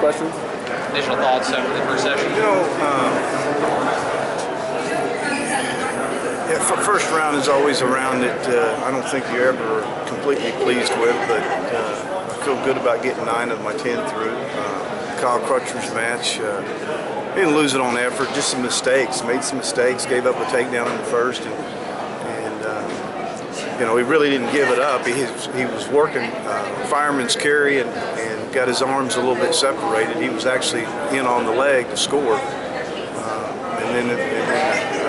questions. Initial thoughts after the first session? First round is always a round that I don't think you're ever completely pleased with, but I feel good about getting 9 of my 10 through. Kyle Crutcher's match, didn't lose it on effort, just some mistakes. Made some mistakes, gave up a takedown in the first, and he really didn't give it up. He was working fireman's carry and got his arms a little bit separated. He was actually in on the leg to score. And then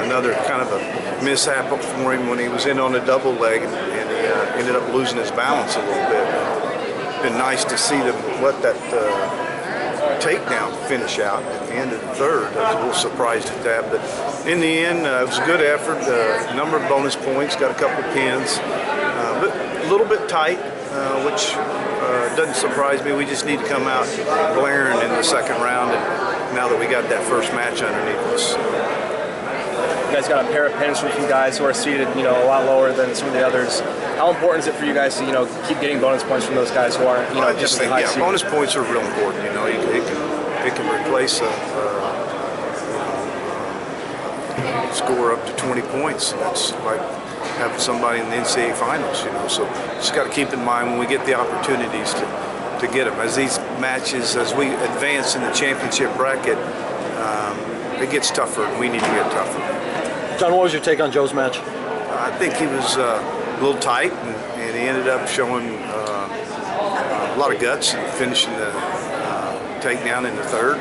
another kind of a mishap for him when he was in on a double leg, and he ended up losing his balance a little bit. It's been nice to see them let that takedown finish out at the end of the third. I was a little surprised at that, but in the end, it was a good effort. A number of bonus points, got a couple of pins, but a little bit tight, which doesn't surprise me. We just need to come out glaring in the second round, and now that we got that first match underneath us. You guys got a pair of pins from you guys who are seated, a lot lower than some of the others. How important is it for you guys to, keep getting bonus points from those guys who aren't, I just think, bonus points are real important. It can replace a score up to 20 points. That's like having somebody in the NCAA finals, So just got to keep in mind when we get the opportunities to get them. As these matches, as we advance in the championship bracket, it gets tougher, and we need to get tougher. John, what was your take on Joe's match? I think he was a little tight, and he ended up showing a lot of guts and finishing the takedown in the third.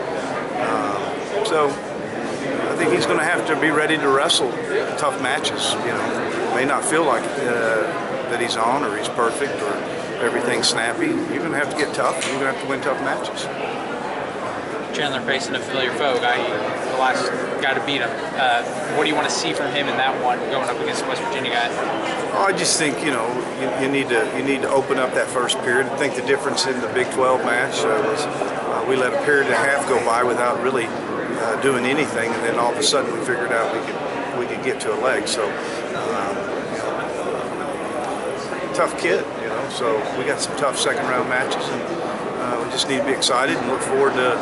So I think he's going to have to be ready to wrestle tough matches. May not feel like that he's on or he's perfect or everything's snappy. You're going to have to get tough. You're going to have to win tough matches. Chandler facing a familiar foe, the last guy to beat him. What do you want to see from him in that one going up against the West Virginia guy? I just think you need to open up that first period. I think the difference in the Big 12 match was we let a period and a half go by without really doing anything, and then all of a sudden we figured out we could get to a leg. So tough kid, So we got some tough second round matches, and we just need to be excited and look forward to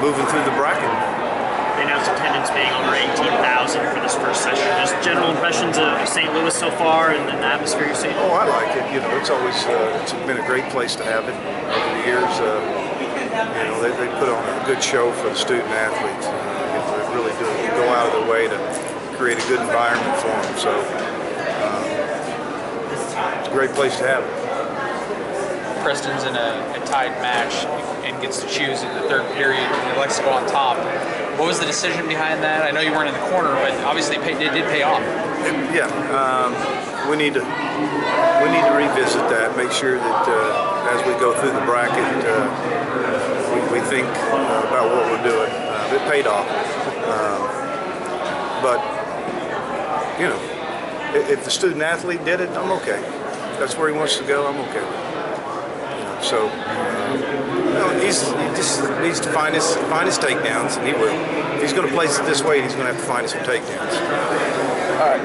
moving through the bracket. They announced attendance being over 18,000 for this first session. Just general impressions of St. Louis so far and the atmosphere you're seeing? Oh, I like it. It's always it's been a great place to have it over the years. They put on a good show for the student athletes. They really do go out of their way to create a good environment for them. So it's a great place to have it. Preston's in a tied match and gets to choose in the third period and elects to go on top. What was the decision behind that? I know you weren't in the corner, but obviously it did pay off. We need to revisit that. Make sure that as we go through the bracket, we think about what we're doing. It paid off, but if the student athlete did it, I'm okay. If that's where he wants to go, I'm okay with it. So he just needs to find his takedowns, and he will. If he's going to place it this way, he's going to have to find some takedowns. All right.